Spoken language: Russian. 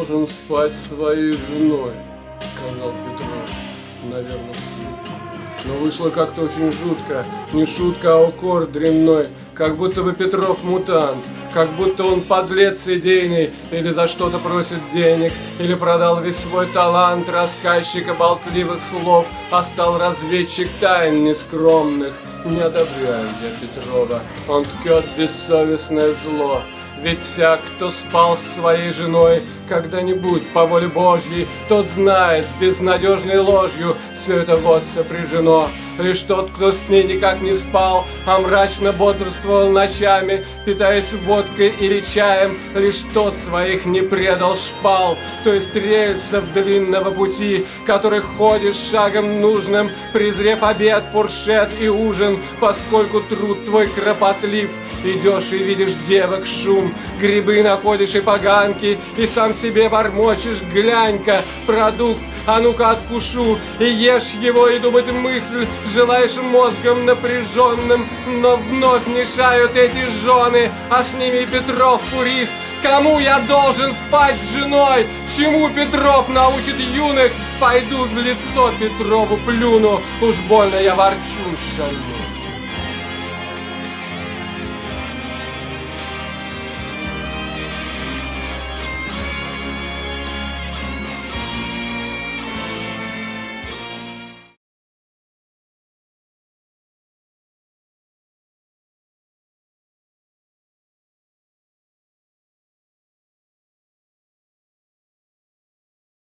должен спать с своей женой, сказал Петров. Наверное, шутка. Но вышло как-то очень жутко. Не шутка, а укор дрянной. Как будто бы Петров мутант. Как будто он подлец идейный. Или за что-то просит денег. Или продал весь свой талант рассказчика болтливых слов. А стал разведчик тайн нескромных. Не одобряю я Петрова. Он ткет бессовестное зло. Ведь всяк, кто спал с своей женой когда-нибудь по воле Божьей, тот знает, с безнадежной ложью все это вот сопряжено. Лишь тот, кто с ней никак не спал, а мрачно бодрствовал ночами, питаясь водкой или чаем, лишь тот своих не предал шпал, то есть рельсов длинного пути, которых ходишь шагом нужным, презрев обед, фуршет и ужин, поскольку труд твой кропотлив. Идешь и видишь девок шум, грибы находишь и поганки, и сам себе бормочешь: глянь-ка, продукт, а ну-ка откушу, и ешь его, и думать мысль желаешь мозгом напряженным, но вновь мешают эти жены, а с ними и Петров пурист. Кому я должен спать с женой? Чему Петров научит юных? Пойду в лицо Петрову плюну, уж больно я ворчун шальной.